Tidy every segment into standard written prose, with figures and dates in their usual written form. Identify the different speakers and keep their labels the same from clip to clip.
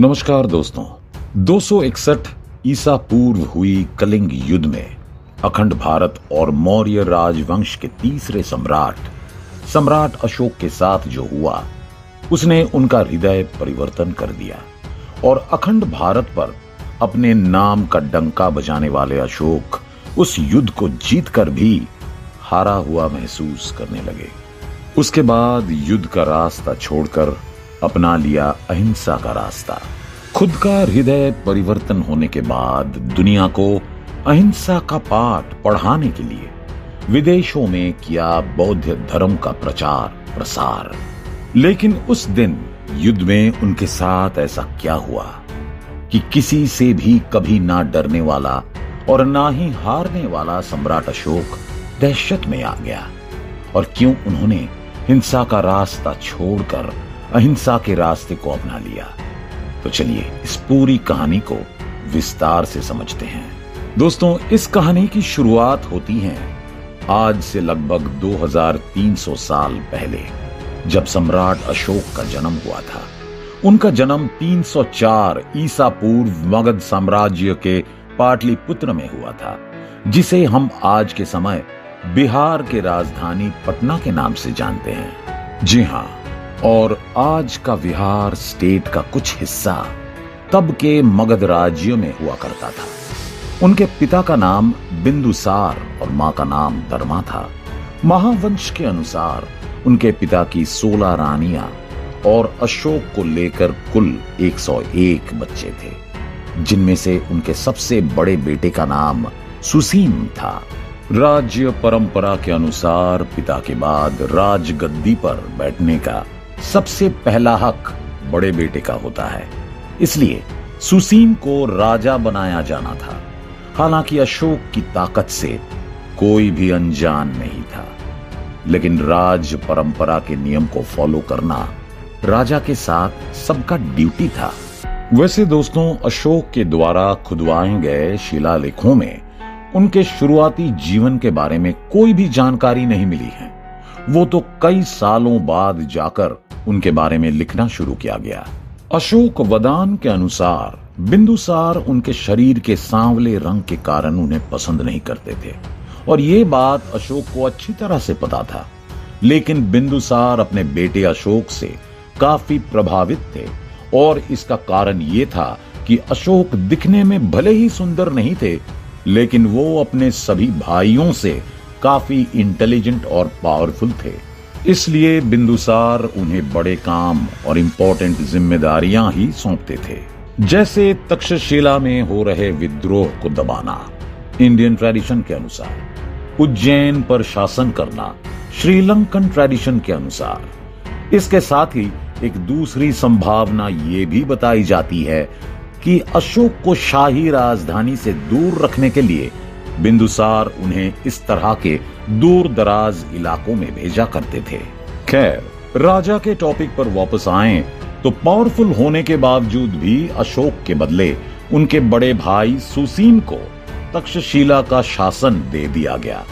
Speaker 1: नमस्कार दोस्तों। 261 ईसा पूर्व हुई कलिंग युद्ध में अखंड भारत और मौर्य राजवंश के तीसरे सम्राट अशोक के साथ जो हुआ उसने उनका हृदय परिवर्तन कर दिया और अखंड भारत पर अपने नाम का डंका बजाने वाले अशोक उस युद्ध को जीतकर भी हारा हुआ महसूस करने लगे। उसके बाद युद्ध का रास्ता छोड़कर अपना लिया अहिंसा का रास्ता। खुद का हृदय परिवर्तन होने के बाद दुनिया को अहिंसा का पाठ पढ़ाने के लिए विदेशों में किया बौद्ध धर्म का प्रचार प्रसार। लेकिन उस दिन युद्ध में उनके साथ ऐसा क्या हुआ कि किसी से भी कभी ना डरने वाला और ना ही हारने वाला सम्राट अशोक दहशत में आ गया, और क्यों उन्होंने हिंसा का रास्ता छोड़कर अहिंसा के रास्ते को अपना लिया। तो चलिए इस पूरी कहानी को विस्तार से समझते हैं। दोस्तों, इस कहानी की शुरुआत होती है आज से लगभग 2300 साल पहले, जब सम्राट अशोक का जन्म हुआ था। उनका जन्म 304 ईसा पूर्व मगध साम्राज्य के पाटलिपुत्र में हुआ था, जिसे हम आज के समय बिहार के राजधानी पटना के नाम से जानते हैं। जी हाँ, और आज का बिहार स्टेट का कुछ हिस्सा तब के मगध राज्य में हुआ करता था। उनके पिता का नाम बिंदुसार और मां का नाम धर्मा था। महावंश के अनुसार उनके पिता की 16 रानियां और अशोक को लेकर कुल 101 बच्चे थे, जिनमें से उनके सबसे बड़े बेटे का नाम सुसीम था। राज्य परंपरा के अनुसार पिता के बाद राजगद्दी पर बैठने का सबसे पहला हक बड़े बेटे का होता है, इसलिए सुसीम को राजा बनाया जाना था। हालांकि अशोक की ताकत से कोई भी अनजान नहीं था, लेकिन राज परंपरा के नियम को फॉलो करना राजा के साथ सबका ड्यूटी था। वैसे दोस्तों, अशोक के द्वारा खुदवाए गए शिलालेखों में उनके शुरुआती जीवन के बारे में कोई भी जानकारी नहीं मिली है। वो तो कई सालों बाद जाकर उनके बारे में लिखना शुरू किया गया। अशोक वदान के अनुसार बिंदुसार उनके शरीर के सांवले रंग के कारण उन्हें पसंद नहीं करते थे, और ये बात अशोक को अच्छी तरह से पता था। लेकिन बिंदुसार अपने बेटे अशोक से काफी प्रभावित थे, और इसका कारण ये था कि अशोक दिखने में भले ही सुंदर नहीं थे, लेकिन वो अपने सभी भाइयों से काफी इंटेलिजेंट और पावरफुल थे। इसलिए बिंदुसार उन्हें बड़े काम और इंपॉर्टेंट जिम्मेदारियां ही सौंपते थे, जैसे तक्षशिला में हो रहे विद्रोह को दबाना इंडियन ट्रेडिशन के अनुसार, उज्जैन पर शासन करना श्रीलंकन ट्रेडिशन के अनुसार। इसके साथ ही एक दूसरी संभावना ये भी बताई जाती है कि अशोक को शाही राजधानी से दूर रखने के लिए बिंदुसार उन्हें इस तरह के दूर दराज इलाकों में भेजा करते थे। खैर, राजा के टॉपिक पर वापस आएं तो पावरफुल होने के बावजूद भी अशोक के बदले उनके बड़े भाई सुसीम को तक्षशिला का शासन दे दिया गया।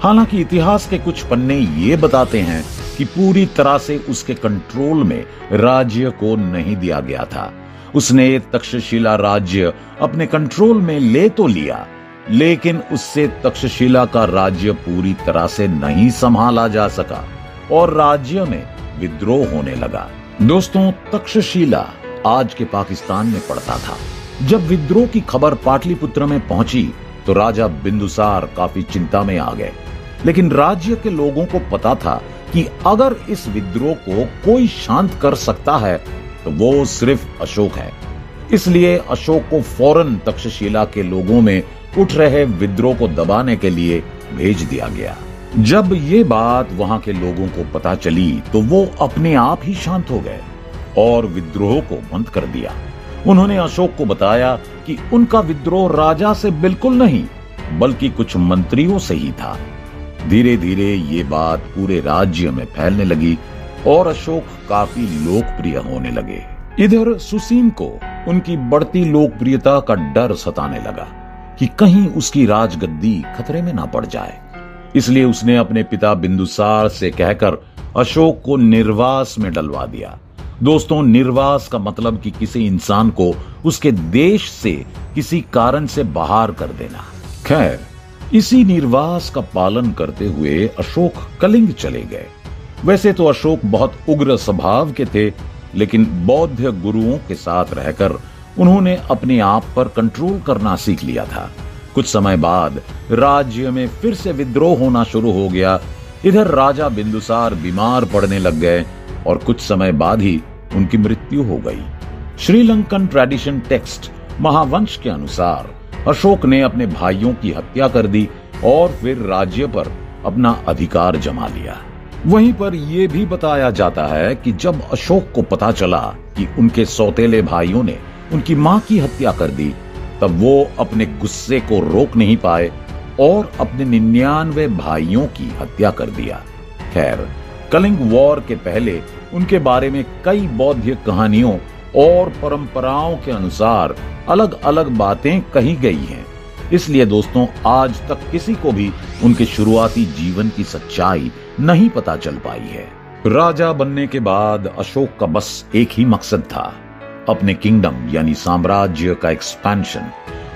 Speaker 1: हालांकि इतिहास के कुछ पन्ने ये बताते हैं कि पूरी तरह से उसके कंट्रोल में राज्य को नहीं दिया गया था। उसने तक्षशिला राज्य अपने कंट्रोल में ले तो लिया, लेकिन उससे तक्षशिला का राज्य पूरी तरह से नहीं संभाला जा सका और राज्य में विद्रोह होने लगा। दोस्तों, तक्षशिला आज के पाकिस्तान में पड़ता था। जब विद्रोह की खबर पाटलिपुत्र में पहुंची तो राजा बिंदुसार काफी चिंता में आ गए, लेकिन राज्य के लोगों को पता था कि अगर इस विद्रोह को कोई शांत कर सकता है तो वो सिर्फ अशोक है। इसलिए अशोक को फौरन तक्षशिला के लोगों में उठ रहे विद्रोह को दबाने के लिए भेज दिया गया। जब ये बात वहां के लोगों को पता चली तो वो अपने आप ही शांत हो गए और विद्रोह को बंद कर दिया। उन्होंने अशोक को बताया कि उनका विद्रोह राजा से बिल्कुल नहीं, बल्कि कुछ मंत्रियों से ही था। धीरे धीरे ये बात पूरे राज्य में फैलने लगी और अशोक काफी लोकप्रिय होने लगे। इधर सुसीम को उनकी बढ़ती लोकप्रियता का डर सताने लगा कि कहीं उसकी राजगद्दी खतरे में ना पड़ जाए। इसलिए उसने अपने पिता बिंदुसार से कहकर अशोक को निर्वास में डलवा दिया दोस्तों, निर्वास का मतलब कि किसी इंसान को उसके देश से किसी कारण से बाहर कर देना। खैर, इसी निर्वास का पालन करते हुए अशोक कलिंग चले गए। वैसे तो अशोक बहुत उग्र स्वभाव के थे, लेकिन बौद्ध गुरुओं के साथ रहकर उन्होंने अपने आप पर कंट्रोल करना सीख लिया था। कुछ समय बाद राज्य में फिर से विद्रोह होना शुरू हो गया। इधर राजा बिंदुसार बीमार पड़ने लग गए और कुछ समय बाद ही उनकी मृत्यु हो गई। श्रीलंकन ट्रेडिशन टेक्स्ट महावंश के अनुसार अशोक ने अपने भाइयों की हत्या कर दी और फिर राज्य पर अपना अधिकार जमा लिया। वहीं पर यह भी बताया जाता है कि जब अशोक को पता चला कि उनके सौतेले भाइयों ने उनकी मां की हत्या कर दी, तब वो अपने गुस्से को रोक नहीं पाए और अपने 99 भाइयों की हत्या कर दिया। खैर, कलिंग वॉर के पहले उनके बारे में कई बौद्ध कहानियों और परंपराओं के अनुसार अलग अलग बातें कही गई हैं। इसलिए दोस्तों, आज तक किसी को भी उनके शुरुआती जीवन की सच्चाई नहीं पता चल पाई है। राजा बनने के बाद अशोक का बस एक ही मकसद था, अपने किंगडम यानी साम्राज्य का एक्सपेंशन।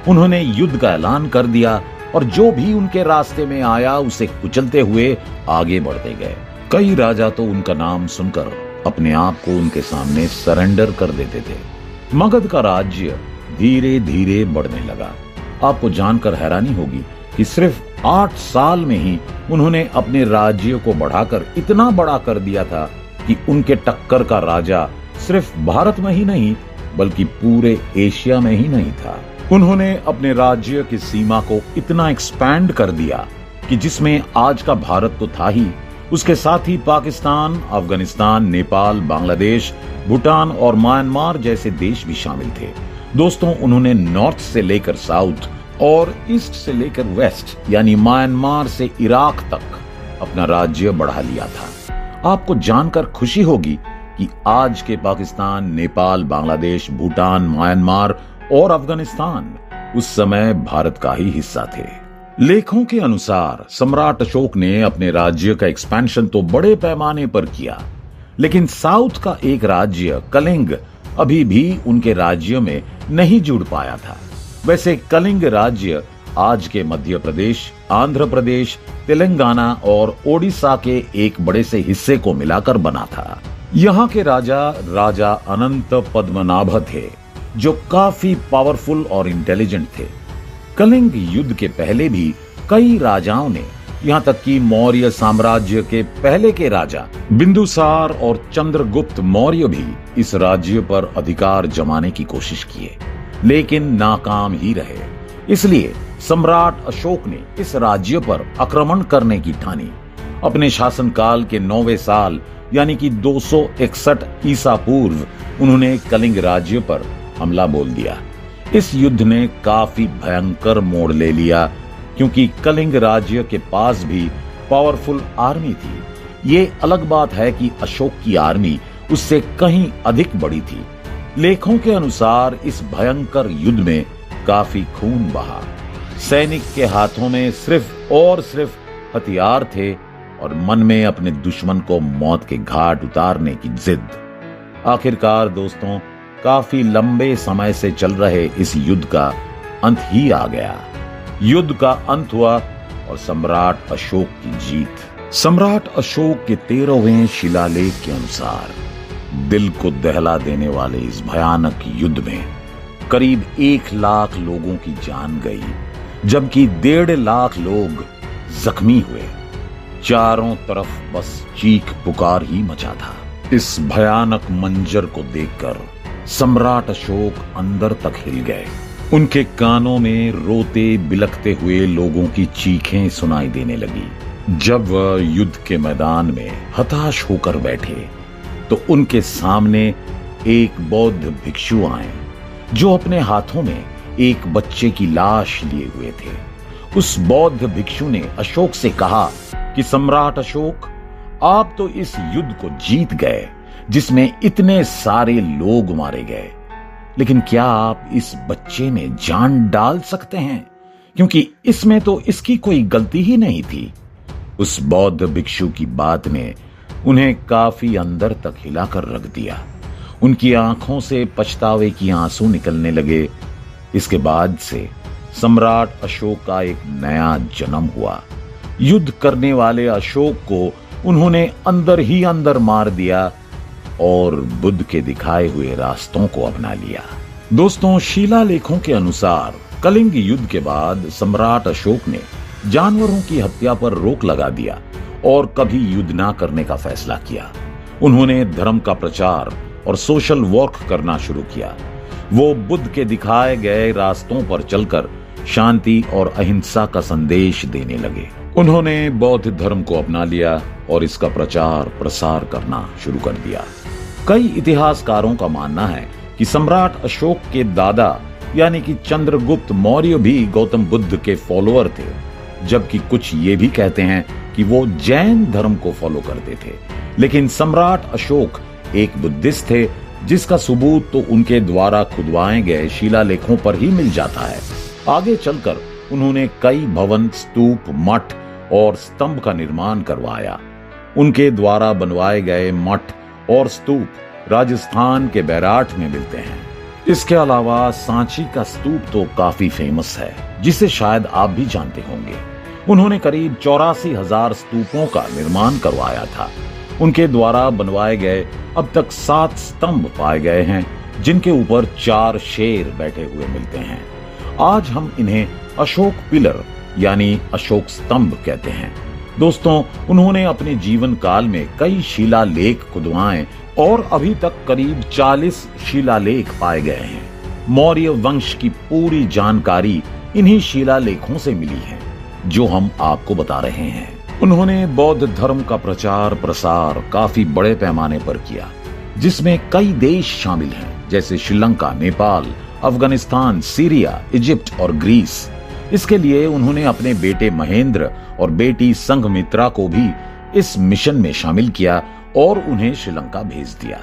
Speaker 1: उन्होंने युद्ध का ऐलान कर दिया और जो भी उनके रास्ते में आया उसे कुचलते हुए आगे बढ़ते गए। कई राजा तो उनका नाम सुनकर अपने आप को उनके सामने सरेंडर कर देते थे। मगध का राज्य धीरे धीरे बढ़ने लगा। आपको जानकर हैरानी होगी कि सिर्फ 8 साल में ही उन्होंने अपने राज्य को बढ़ाकर इतना बड़ा कर दिया था कि उनके टक्कर का राजा सिर्फ भारत में ही नहीं बल्कि पूरे एशिया में ही नहीं था। उन्होंने अपने राज्य की सीमा को इतना एक्सपैंड कर दिया कि जिसमें आज का भारत तो था ही, उसके साथ ही पाकिस्तान, अफगानिस्तान, नेपाल, बांग्लादेश, भूटान और म्यांमार जैसे देश भी शामिल थे। दोस्तों, उन्होंने नॉर्थ से लेकर साउथ और ईस्ट से लेकर वेस्ट यानी म्यांमार से इराक तक अपना राज्य बढ़ा लिया था। आपको जानकर खुशी होगी कि आज के पाकिस्तान, नेपाल, बांग्लादेश, भूटान, म्यांमार और अफगानिस्तान उस समय भारत का ही हिस्सा थे। लेखों के अनुसार सम्राट अशोक ने अपने राज्य का एक्सपेंशन तो बड़े पैमाने पर किया, लेकिन साउथ का एक राज्य कलिंग अभी भी उनके राज्य में नहीं जुड़ पाया था। वैसे कलिंग राज्य आज के मध्य प्रदेश, आंध्र प्रदेश, तेलंगाना और ओडिशा के एक बड़े से हिस्से को मिलाकर बना था। यहाँ के राजा अनंत पद्मनाभ थे, जो काफी पावरफुल और इंटेलिजेंट थे। कलिंग युद्ध के पहले भी कई राजाओं ने, यहाँ तक कि मौर्य साम्राज्य के पहले के राजा बिंदुसार और चंद्रगुप्त मौर्य भी इस राज्य पर अधिकार जमाने की कोशिश किए, लेकिन नाकाम ही रहे। इसलिए सम्राट अशोक ने इस राज्य पर आक्रमण करने की ठानी। अपने शासनकाल के 9वें साल यानी कि 261 ईसा पूर्व उन्होंने कलिंग राज्य पर हमला बोल दिया। इस युद्ध ने काफी भयंकर मोड़ ले लिया, क्योंकि कलिंग राज्य के पास भी पावरफुल आर्मी थी। ये अलग बात है कि अशोक की आर्मी उससे कहीं अधिक बड़ी थी। लेखों के अनुसार इस भयंकर युद्ध में काफी खून बहा। सैनिक के हाथों में सिर्फ और सिर्फ हथियार थे और मन में अपने दुश्मन को मौत के घाट उतारने की जिद। आखिरकार दोस्तों, काफी लंबे समय से चल रहे इस युद्ध का अंत ही आ गया। युद्ध का अंत हुआ और सम्राट अशोक की जीत। सम्राट अशोक के 13वें शिलालेख के अनुसार दिल को दहला देने वाले इस भयानक युद्ध में करीब 1 लाख लोगों की जान गई, जबकि 1.5 लाख लोग जख्मी हुए। चारों तरफ बस चीख पुकार ही मचा था। इस भयानक मंजर को देखकर सम्राट अशोक अंदर तक हिल गए। उनके कानों में रोते बिलखते हुए लोगों की चीखें सुनाई देने लगी। जब वह युद्ध के मैदान में हताश होकर बैठे तो उनके सामने एक बौद्ध भिक्षु आए, जो अपने हाथों में एक बच्चे की लाश लिए हुए थे। उस बौद्ध भिक्षु ने अशोक से कहा कि सम्राट अशोक, आप तो इस युद्ध को जीत गए जिसमें इतने सारे लोग मारे गए, लेकिन क्या आप इस बच्चे में जान डाल सकते हैं, क्योंकि इसमें तो इसकी कोई गलती ही नहीं थी। उस बौद्ध भिक्षु की बात ने उन्हें काफी अंदर तक हिलाकर रख दिया। उनकी आंखों से पछतावे की आंसू निकलने लगे। इसके बाद से सम्राट अशोक का एक नया जन्म हुआ। युद्ध करने वाले अशोक को उन्होंने अंदर ही अंदर मार दिया और बुद्ध के दिखाए हुए रास्तों को अपना लिया। दोस्तों, शिलालेखों के अनुसार कलिंग युद्ध के बाद सम्राट अशोक ने जानवरों की हत्या पर रोक लगा दिया और कभी युद्ध ना करने का फैसला किया। उन्होंने धर्म का प्रचार और सोशल वर्क करना शुरू किया। वो बुद्ध के दिखाए गए रास्तों पर चलकर शांति और अहिंसा का संदेश देने लगे। उन्होंने बौद्ध धर्म को अपना लिया और इसका प्रचार प्रसार करना शुरू कर दिया। कई इतिहासकारों का मानना है कि सम्राट अशोक के दादा यानी कि चंद्रगुप्त मौर्य भी गौतम बुद्ध के फॉलोअर थे, जबकि कुछ ये भी कहते हैं कि वो जैन धर्म को फॉलो करते थे। लेकिन सम्राट अशोक एक बुद्धिस्ट थे, जिसका सबूत तो उनके द्वारा खुदवाए गए शिलालेखों पर ही मिल जाता है। आगे चलकर उन्होंने कई भवन, स्तूप, मठ और स्तंभ का निर्माण करवाया। उनके द्वारा बनवाए गए मठ और स्तूप राजस्थान के बैराठ में मिलते हैं। इसके अलावा सांची का स्तूप तो काफी फेमस है, जिसे शायद आप भी जानते होंगे। उन्होंने करीब 84,000 स्तूपों का निर्माण करवाया था। उनके द्वारा बनवाए गए अब तक 7 स्तंभ पाए गए हैं, जिनके ऊपर 4 शेर बैठे हुए मिलते हैं। आज हम इन्हें अशोक पिलर यानी अशोक स्तंभ कहते हैं। दोस्तों, उन्होंने अपने जीवन काल में कई शिलालेख खुदवाए और अभी तक करीब 40 शिलालेख पाए गए हैं। मौर्य वंश की पूरी जानकारी इन्हीं शिलालेखों से मिली है, जो हम आपको बता रहे हैं। उन्होंने बौद्ध धर्म का प्रचार प्रसार काफी बड़े पैमाने पर किया, जिसमें कई देश शामिल हैं, जैसे श्रीलंका, नेपाल, अफगानिस्तान, सीरिया, इजिप्ट और ग्रीस। इसके लिए उन्होंने अपने बेटे महेंद्र और बेटी संघमित्रा को भी इस मिशन में शामिल किया और उन्हें श्रीलंका भेज दिया,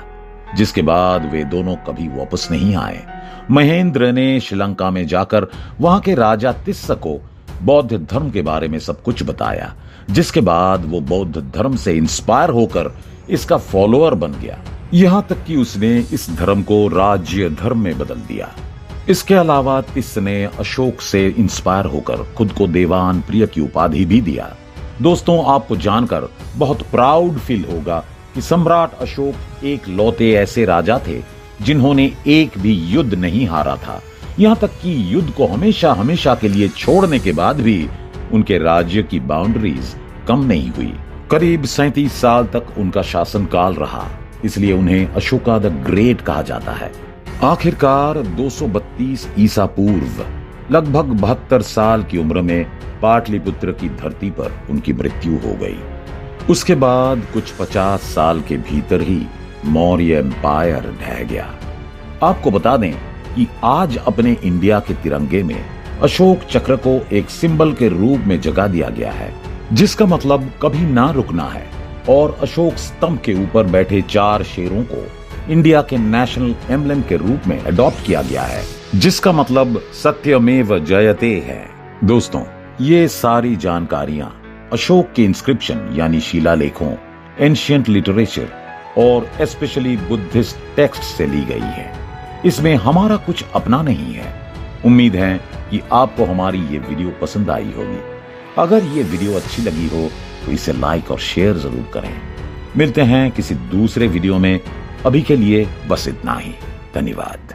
Speaker 1: जिसके बाद वे दोनों कभी वापस नहीं आए। महेंद्र ने श्रीलंका में जाकर वहां के राजा तिस्स को बौद्ध धर्म के बारे में सब कुछ बताया, जिसके बाद वो बौद्ध धर्म से इंस्पायर होकर इसका फॉलोअर बन गया। यहां तक कि उसने इस धर्म को राज्य धर्म में बदल दिया। इसके अलावा तिस्स ने अशोक से इंस्पायर होकर खुद को देवान प्रिय की उपाधि भी दिया। दोस्तों, आपको जानकर बहुत प्राउड फील होगा कि सम्राट अशोक एक लौते ऐसे राजा थे जिन्होंने एक भी युद्ध नहीं हारा था। यहाँ तक कि युद्ध को हमेशा हमेशा के लिए छोड़ने के बाद भी उनके राज्य की बाउंड्रीज कम नहीं हुई। करीब 37 साल तक उनका शासनकाल रहा, इसलिए उन्हें अशोका द ग्रेट कहा जाता है। आखिरकार 232 ईसा पूर्व लगभग 72 साल की उम्र में पाटलिपुत्र की धरती पर उनकी मृत्यु हो गई। उसके बाद कुछ 50 साल के भीतर ही मौर्य एम्पायर ढह गया। आपको बता दें कि आज अपने इंडिया के तिरंगे में अशोक चक्र को एक सिंबल के रूप में जगह दिया गया है, जिसका मतलब कभी ना रुकना है। और अशोक स्तंभ के ऊपर बैठे 4 शेरों को इंडिया के नेशनल एम्बलम के रूप में अडॉप्ट किया गया है, जिसका मतलब सत्यमेव जयते है। दोस्तों, ये सारी जानकारियां अशोक के इंस्क्रिप्शन यानी शिलालेखों, एंशिएंट लिटरेचर और स्पेशली बुद्धिस्ट टेक्स्ट से ली गई है। इसमें हमारा कुछ अपना नहीं है। उम्मीद है कि आपको हमारी ये वीडियो पसंद आई होगी। अगर ये वीडियो अच्छी लगी हो तो इसे लाइक और शेयर जरूर करें। मिलते हैं किसी दूसरे वीडियो में। अभी के लिए बस इतना ही। धन्यवाद।